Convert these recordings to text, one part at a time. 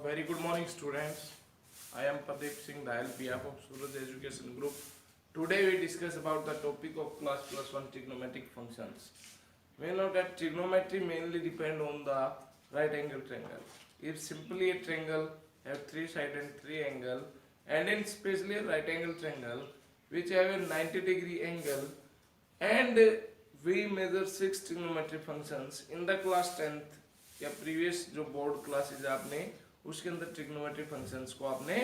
Very good morning, students. I am Pradeep Singh Dayal, behalf of Suraj Education Group. Today we discuss about the topic of class plus one trigonometric functions. We know that trigonometry mainly depend on the right angle triangle. If simply a triangle have three sides and three angle, and in especially a right angle triangle which have a 90-degree angle, and we measure six trigonometry functions in the class 10th या previous जो board classes आपने उसके अंदर trigonometry functions को आपने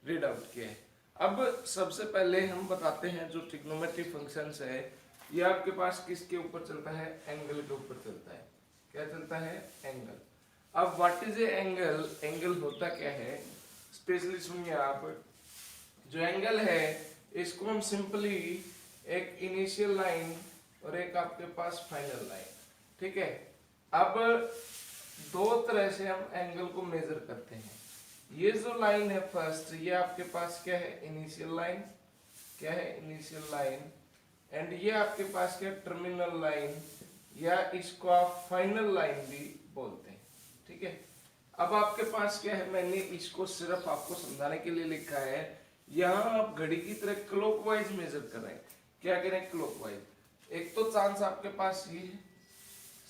read out किया है। अब सबसे पहले हम बताते हैं जो ट्रिग्नोमेट्री फंक्शंस है ये आपके पास किसके ऊपर चलता है, एंगल के ऊपर चलता है। क्या चलता है? एंगल। अब what is A angle? Angle होता क्या है स्पेशली सुनिए आप। जो एंगल है इसको हम सिंपली एक इनिशियल लाइन और एक आपके पास फाइनल लाइन, ठीक है। अब दो तरह से हम एंगल को मेजर करते हैं। ये जो लाइन है फर्स्ट, ये आपके पास क्या है? Initial line. क्या है? Initial line. एंड ये आपके पास क्या? टर्मिनल लाइन, या इसको आप फाइनल लाइन भी बोलते हैं, ठीक है। अब आपके पास क्या है? मैंने इसको सिर्फ आपको समझाने के लिए लिखा है। यहाँ आप घड़ी की तरह क्लॉकवाइज मेजर कर रहे हैं। क्या करें? क्लॉकवाइज। एक तो चांस आपके पास ये है।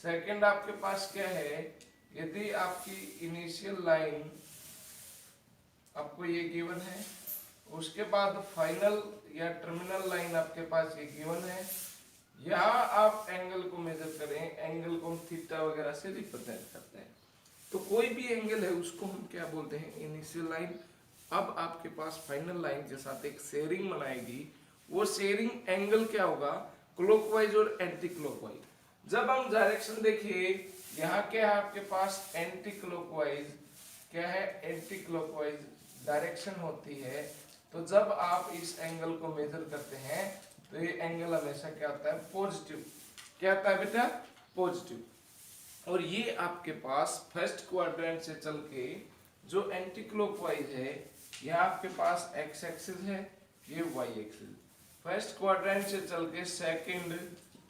सेकंड आपके पास क्या है? यदि आपकी इनिशियल लाइन आपको ये गिवन है, उसके बाद फाइनल या टर्मिनल लाइन आपके पास ये गिवन है, यहाँ आप एंगल को मेजर करें। एंगल को हम थीटा वगैरह से रिप्रेजेंट करते हैं। तो कोई भी एंगल है उसको हम क्या बोलते हैं? Initial line. अब आपके पास फाइनल लाइन के साथ एक शेयरिंग बनाएगी। वो शेयरिंग एंगल क्या होगा? क्लॉकवाइज और एंटी क्लॉकवाइज। जब हम डायरेक्शन देखिए, यहाँ क्या है आपके पास? Anti clockwise. क्या है? एंटी क्लॉकवाइज डायरेक्शन होती है। तो जब आप इस एंगल को मेजर करते हैं तो ये एंगल हमेशा क्या होता है? पॉजिटिव। क्या होता है बेटा? पॉजिटिव। और ये आपके पास फर्स्ट क्वाड्रेंट से चल के जो एंटी क्लॉकवाइज है, यहाँ आपके पास एक्स एक्सिस है, ये वाई एक्सिस। फर्स्ट क्वाड्रेंट से चल के सेकेंड,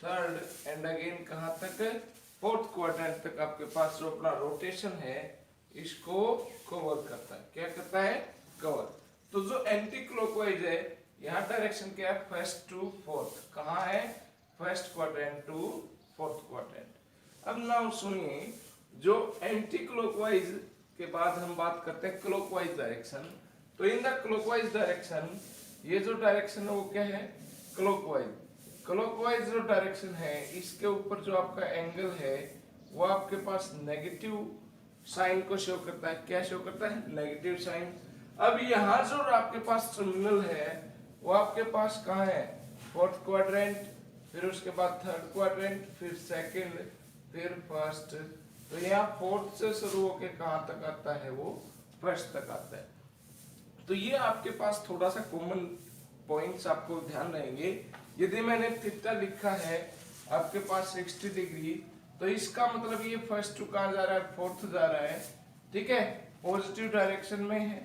थर्ड एंड अगेन कहाँ तक? फोर्थ क्वाड्रेंट तक आपके पास जो अपना रोटेशन है इसको कवर करता है। क्या करता है? कवर। तो जो एंटी क्लॉकवाइज है, यहाँ डायरेक्शन क्या है? First to fourth. कहाँ है? First quadrant to fourth quadrant. अब नाउ सुनिए, जो एंटी क्लॉकवाइज के बाद हम बात करते हैं क्लॉकवाइज डायरेक्शन। तो इन द क्लॉकवाइज डायरेक्शन, ये जो डायरेक्शन है वो क्या है? क्लॉकवाइज। क्लॉकवाइज जो डायरेक्शन है इसके ऊपर जो आपका एंगल है वो आपके पास नेगेटिव साइन को शो करता है। क्या शो करता है? Negative sign. अब यहाँ जो आपके पास टर्मिनल है वो आपके पास कहाँ है? फोर्थ क्वाड्रेंट, फिर उसके बाद थर्ड क्वाड्रेंट, फिर सेकंड, फिर फर्स्ट। तो यहाँ फोर्थ से शुरू होके कहाँ तक आता है? वो फर्स्ट तक आता है। तो ये आपके पास थोड़ा सा कॉमन पॉइंट्स आपको ध्यान रहेंगे। यदि मैंने थीटा लिखा है आपके पास 60 डिग्री, तो इसका मतलब ये फर्स्ट टू कहाँ जा रहा है? फोर्थ जा रहा है, ठीक है। पॉजिटिव डायरेक्शन में है,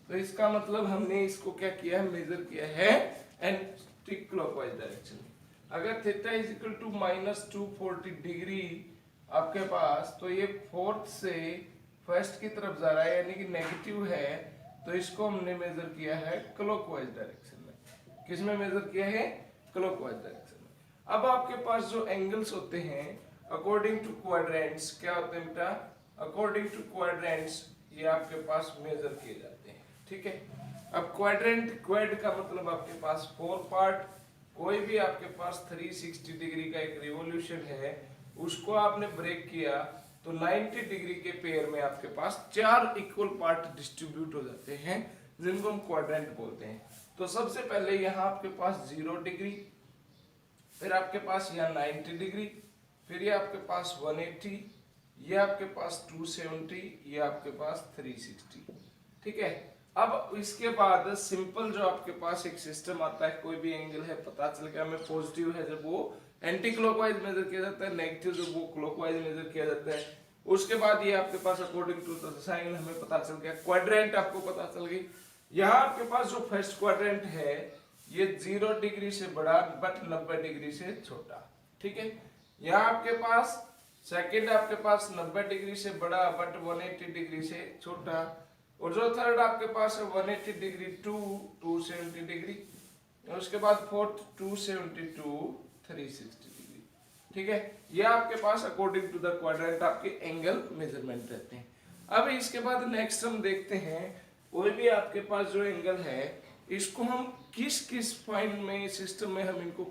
तो इसका मतलब हमने इसको क्या किया है? मेजर किया है एंटी क्लॉकवाइज डायरेक्शन में। अगर theta is equal to -240 degree आपके पास, तो ये फोर्थ से फर्स्ट की तरफ जा रहा है, यानी कि नेगेटिव है। तो इसको हमने मेजर किया है क्लॉकवाइज डायरेक्शन में। किस में मेजर किया है? क्लॉकवाइज डायरेक्शन में। अब आपके पास जो एंगल्स होते हैं अकॉर्डिंग टू क्वाड्रेंट्स, क्या होते हैं बेटा? अकॉर्डिंग टू क्वाड्रेंट्स ये आपके पास मेजर किए जाते हैं, ठीक है। अब क्वाड्रेंट, क्वाड का मतलब आपके पास 4 पार्ट। कोई भी आपके पास 360 डिग्री का एक रिवोल्यूशन है, उसको आपने ब्रेक किया तो 90 डिग्री के पेयर में आपके पास 4 इक्वल पार्ट डिस्ट्रीब्यूट हो जाते हैं, जिनको हम क्वाड्रेंट बोलते हैं। तो सबसे पहले यहाँ आपके पास 0 डिग्री, फिर आपके पास यहाँ 90 डिग्री, फिर ये आपके पास 180, ये आपके पास 270, ये आपके पास 360, ठीक है। अब इसके बाद सिंपल जो आपके पास एक सिस्टम आता है, कोई भी एंगल है पता चल गया हमें पॉजिटिव है जब वो एंटी क्लॉकवाइज मेजर किया जाता है, नेगेटिव जब वो क्लॉकवाइज मेजर किया जाता है। उसके बाद ये आपके पास अकॉर्डिंग टू द साइन हमें पता चल गया, क्वाड्रेंट आपको पता चल गई। यहाँ आपके पास जो फर्स्ट क्वाड्रेंट है ये 0 डिग्री से बड़ा बट 90 डिग्री से छोटा, ठीक है। यहाँ आपके पास सेकंड आपके पास 90 डिग्री से बड़ा बट 180 डिग्री से छोटा। और जो थर्ड आपके पास है 180 डिग्री टू 270 डिग्री, उसके बाद फोर्थ 272 360 डिग्री। ठीक है, ये आपके पास अकॉर्डिंग टू द क्वाड्रेंट आपके एंगल मेजरमेंट रहते हैं। अब इसके बाद नेक्स्ट हम देखते हैं कोई भी आपके पास जो एंगल है इसको हम किस किस फाइंड में सिस्टम में हम इनको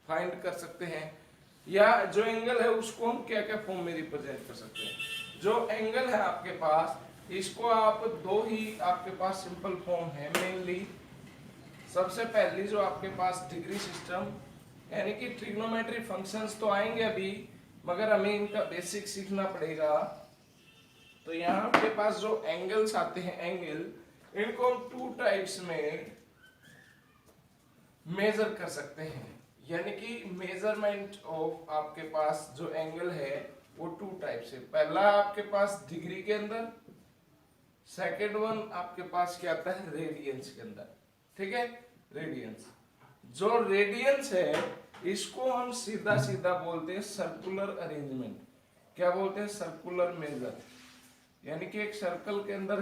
फाइंड कर सकते हैं, या जो एंगल है उसको हम क्या क्या फॉर्म में रिप्रेजेंट कर सकते हैं। जो एंगल है आपके पास इसको आप दो ही आपके पास सिंपल फॉर्म है मेनली। सबसे पहली जो आपके पास डिग्री सिस्टम, यानी कि ट्रिग्नोमेट्री फंक्शंस तो आएंगे अभी, मगर हमें इनका बेसिक सीखना पड़ेगा। तो यहाँ आपके पास जो एंगल्स आते हैं एंगल, इनको हम टू टाइप्स में मेजर कर सकते हैं, यानी कि मेजरमेंट ऑफ आपके पास जो एंगल है वो टू टाइप से। पहला आपके पास डिग्री के अंदर, सेकेंड वन आपके पास क्या आता है रेडियंस के अंदर। ठीक है, रेडियंस। जो रेडियंस है इसको हम सीधा सीधा बोलते हैं सर्कुलर अरेंजमेंट। क्या बोलते हैं? सर्कुलर मेजर, यानी कि एक सर्कल के अंदर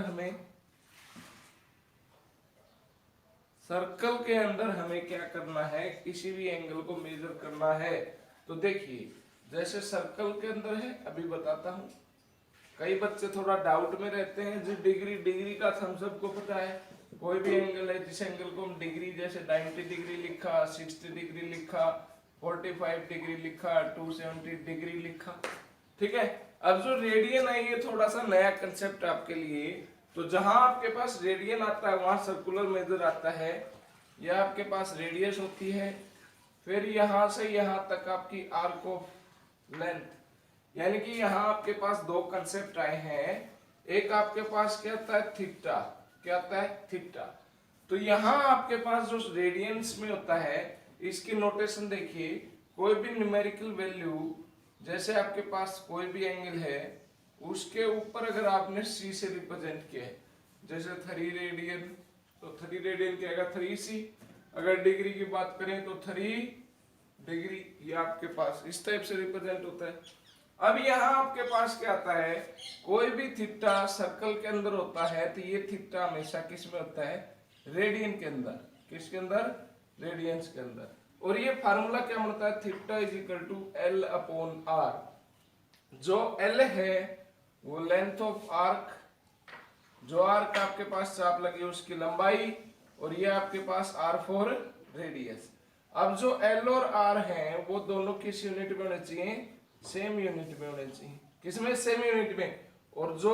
हमें क्या करना है, किसी भी एंगल को मेजर करना है। तो देखिए जैसे सर्कल के अंदर है, अभी बताता हूं। कई बच्चे थोड़ा डाउट में रहते हैं जी, डिग्री का हम सबको पता है। कोई भी एंगल है, जिस एंगल को हम डिग्री, जैसे 90 डिग्री लिखा, 60 डिग्री लिखा, 45 डिग्री लिखा, 270 डिग्री लिखा। ठीक है, अब जो रेडियन है ये थोड़ा सा नया कंसेप्ट आपके लिए। तो जहां आपके पास रेडियन आता है वहां सर्कुलर मेजर आता है। यह आपके पास रेडियस होती है, फिर यहां से यहां तक आपकी आर्क ऑफ लेंथ, यानी कि यहां आपके पास दो कंसेप्ट आए हैं। एक आपके पास क्या आता है थीटा, क्या आता है थीटा। तो यहां आपके पास जो रेडियंस में होता है इसकी नोटेशन देखिए, कोई भी न्यूमेरिकल वैल्यू, जैसे आपके पास कोई भी एंगल है उसके ऊपर अगर आपने c से रिप्रेजेंट किया है, जैसे 3 रेडियन, तो 3 रेडियन क्या आएगा 3c। अगर डिग्री की बात करें तो 3 डिग्री, ये आपके पास इस टाइप से रिप्रेजेंट होता है। अब यहाँ आपके पास क्या आता है, कोई भी थीटा सर्कल के अंदर होता है तो ये थीटा हमेशा किस में होता है, रेडियन के अंदर। किसके अंदर? रेडियंस के अंदर। और ये फार्मूला क्या बनता है, theta is equal to L upon R. जो एल है वो लेंथ ऑफ आर्क, जो आर्क आपके पास चाप लगी उसकी लंबाई, और ये आपके पास आर फॉर रेडियस। अब जो एल और आर हैं वो दोनों किस यूनिट में होने चाहिए, सेम यूनिट में होने चाहिए। किसमें? सेम यूनिट में। और जो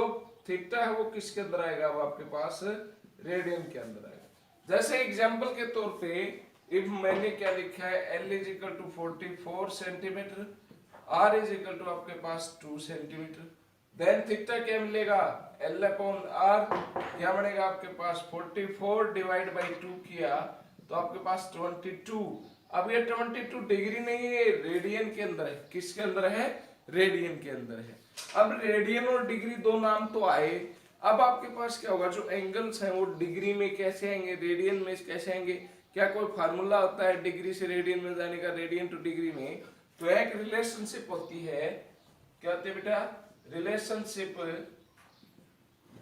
थीटा है वो किसके अंदर आएगा, वो आपके पास रेडियन के अंदर आएगा। जैसे एग्जांपल के तौर पे इफ मैंने क्या लिखा है, L is equal to 44 centimetre, R is equal to आपके पास 2 सेंटीमीटर, देन थीटा क्या मिलेगा, L अपॉन R क्या बनेगा आपके पास 44 डिवाइड बाई 2 किया तो आपके पास 22। अब ये 22 डिग्री नहीं है, रेडियन के अंदर है। किसके अंदर है? रेडियन के अंदर है। अब रेडियन और डिग्री दो नाम तो आए, अब आपके पास क्या होगा, जो एंगल्स हैं वो डिग्री में कैसे आएंगे, रेडियन में कैसे आएंगे? क्या कोई फार्मूला होता है डिग्री से रेडियन में जाने का, रेडियन टू डिग्री में? तो एक रिलेशनशिप होती है, क्या होती है बेटा, relationship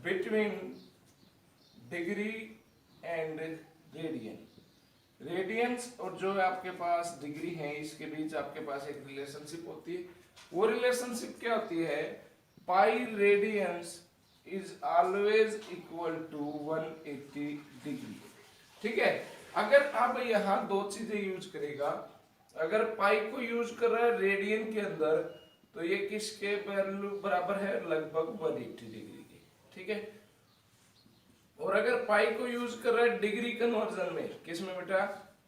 between degree and radian. Radians और जो आपके पास डिग्री है इसके बीच आपके पास एक रिलेशनशिप होती है। वो रिलेशनशिप क्या होती है, pi radians is always equal to 180 degree. ठीक है, अगर आप यहाँ दो चीजें यूज करेगा, अगर पाई को यूज कर रहा है रेडियन के अंदर तो ये किसके बराबर है, लगभग 180 डिग्री के। ठीक है, और अगर पाई को यूज कर रहा है डिग्री कन्वर्जन में, किसमें बेटा,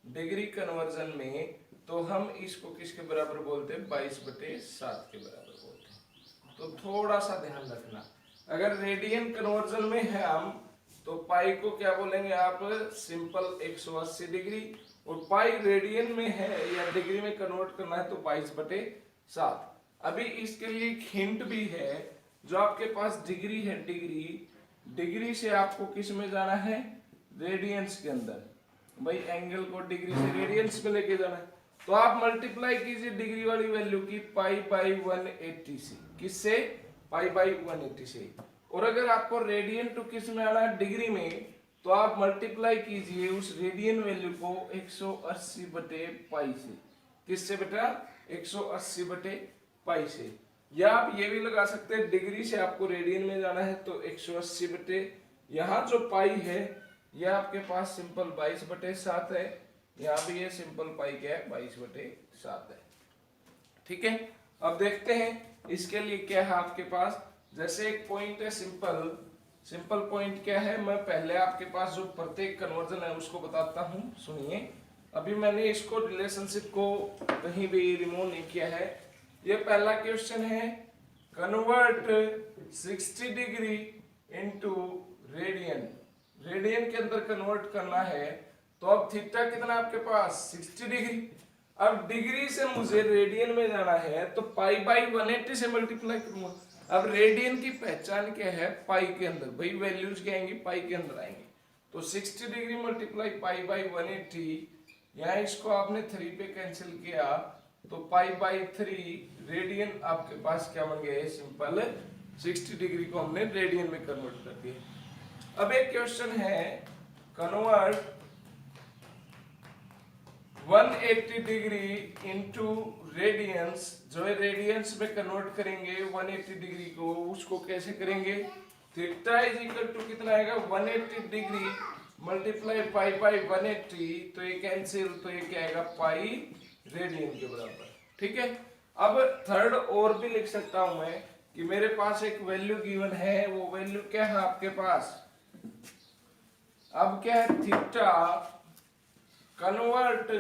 डिग्री कन्वर्जन में, तो हम इसको किसके बराबर बोलते हैं, 22/7 के बराबर बोलते हैं। तो थोड़ा सा ध्यान रखना, अगर रेडियन कन्वर्जन में है हम तो पाई को क्या बोलेंगे आप, सिंपल 180 डिग्री, और पाई रेडियन में है या डिग्री में कन्वर्ट करना है तो 22/7। अभी इसके लिए एक हिंट भी है, जो आपके पास डिग्री है, डिग्री से आपको किस में जाना है, रेडियंस के अंदर। भाई एंगल को डिग्री से रेडियंस में लेके जाना है, तो आप मल्टीप्लाई कीजिए डिग्री वाली वैल्यू की पाई बाई 180 से। किससे? पाई बाई 180 से। और अगर आपको रेडियन टू किस में आना है, डिग्री में, तो आप मल्टीप्लाई कीजिए उस रेडियन वैल्यू को 180 बटे पाई से। किससे बेटा? 180 बटे पाई से। या आप ये भी लगा सकते हैं, डिग्री से आपको रेडियन में जाना है तो 180 बटे, यहाँ जो पाई है ये आपके पास सिंपल 22 बटे 7 है, यहाँ भी ये सिंपल पाई क्या है, 22 बटे 7 है। ठीक है, अब देखते हैं इसके लिए क्या है आपके पास। जैसे एक पॉइंट है सिंपल पॉइंट क्या है, मैं पहले आपके पास जो प्रत्येक कन्वर्जन है उसको बताता हूँ, सुनिए। अभी मैंने इसको रिलेशनशिप को कहीं भी रिमूव नहीं किया है। ये पहला क्वेश्चन है, convert 60 degree into radian. Radian के अंदर कन्वर्ट करना है, तो अब थीटा कितना आपके पास 60 डिग्री। अब डिग्री से मुझे रेडियन में जाना है तो पाई बाई 180 से मल्टीप्लाई करूंगा। अब रेडियन की पहचान क्या है, पाई के अंदर, भाई वैल्यूज क्या आएंगी, पाई के अंदर आएंगे। तो 60 डिग्री मल्टीप्लाई पाई बाई 180, यहाँ इसको आपने 3 पे कैंसिल किया तो पाई बाई 3 रेडियन आपके पास क्या बन गया है, सिंपल 60 डिग्री को हमने रेडियन में कन्वर्ट कर दिया। अब एक क्वेश्चन है, कन्वर्ट 180 डिग्री इनटू रेडियंस। जो है रेडियंस में कन्वर्ट करेंगे 180 डिग्री को, उसको कैसे करेंगे, थीटा इज इक्वल टू कितना आएगा, 180 डिग्री मल्टीप्लाई पाई बाई 180, तो ये कैंसिल, तो ये क्या आएगा, पाई रेडियन के बराबर। ठीक है, अब थर्ड और भी लिख सकता हूं मैं कि मेरे पास एक वैल्यू गिवन है, वो वैल्यू क्या है आपके पास, अब क्या है, theta convert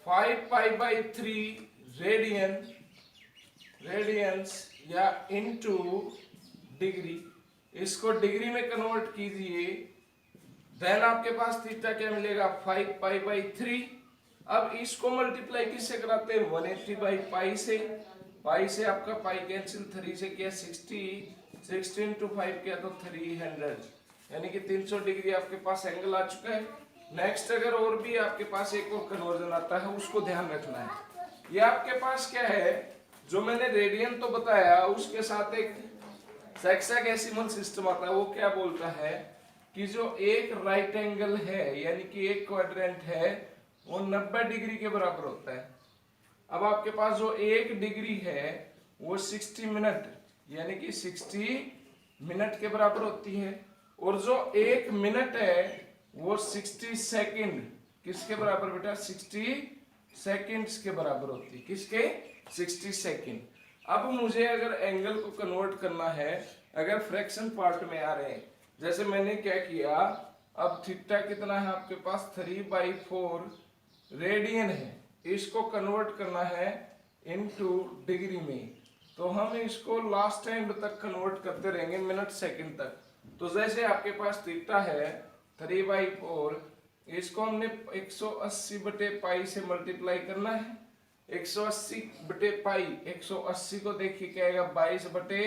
5 pi by 3 radians या इनटू डिग्री, इसको डिग्री में कन्वर्ट कीजिए, देन आपके पास थीटा क्या मिलेगा, 5 पाई बाई 3। अब इसको मल्टीप्लाई किससे कराते हैं, 180 बाई पाई से। पाई से आपका पाई कैंसिल, 3 से किया 60, 60 इंटू 5 किया तो 300, यानी कि 300 डिग्री आपके पास एंगल आ चुका है। नेक्स्ट अगर और भी आपके पास एक और कन्वर्जन आता है, उसको ध्यान रखना है। ये आपके पास क्या है, जो मैंने रेडियन तो बताया, उसके साथ एक सेक्साडेसिमल सिस्टम आता है। वो क्या बोलता है कि जो एक राइट एंगल है, यानी कि एक क्वाड्रेंट है, वो 90 डिग्री के बराबर होता है। अब आपके पास जो एक डिग्री है वो 60 मिनट, यानी कि 60 मिनट के बराबर होती है, और जो एक मिनट है वो 60 सेकंड किसके बराबर बेटा, 60 सेकंड्स के बराबर होती है। किसके, 60 सेकंड। अब मुझे अगर एंगल को कन्वर्ट करना है, अगर फ्रैक्शन पार्ट में आ रहे हैं, जैसे मैंने क्या किया, अब थीटा कितना है आपके पास, 3/4 रेडियन है, इसको कन्वर्ट करना है इनटू डिग्री में, तो हम इसको लास्ट एंड तक कन्वर्ट करते रहेंगे, मिनट सेकंड तक। तो जैसे आपके पास थीटा है 3/4, इसको हमने 180 बटे पाई से मल्टीप्लाई करना है। 180 बटे पाई, 180 को देखिए क्या आएगा, 22 बटे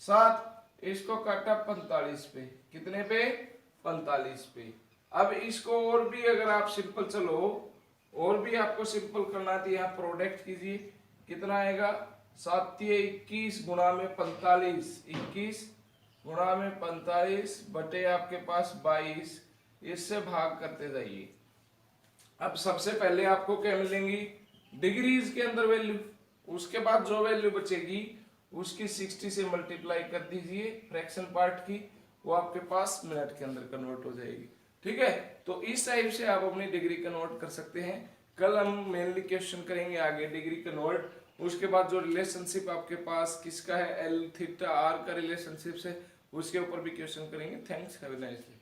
7, इसको काटा 45 पे, कितने पे, 45 पे। अब इसको और भी अगर आप सिंपल, चलो और भी आपको सिंपल करना है, यहाँ प्रोडक्ट कीजिए, कितना आएगा, 7 21 गुणा में 45, 21 गुणा में 45 बटे आपके पास 22, इससे भाग करते जाइए। अब सबसे पहले आपको क्या मिलेंगी, डिग्रीज के अंदर वैल्यू, उसके बाद जो वैल्यू बचेगी उसकी 60 से मल्टीप्लाई कर दीजिए फ्रैक्शन पार्ट की, वो आपके पास मिनट के अंदर कन्वर्ट हो जाएगी। ठीक है, तो इस टाइप से आप अपनी डिग्री कन्वर्ट कर सकते हैं। कल हम मेनली क्वेश्चन करेंगे आगे डिग्री कन्वर्ट, उसके बाद जो रिलेशनशिप आपके पास किसका है, एल थीटा आर का रिलेशनशिप से, उसके ऊपर भी क्वेश्चन करेंगे। Thanks, have a nice day.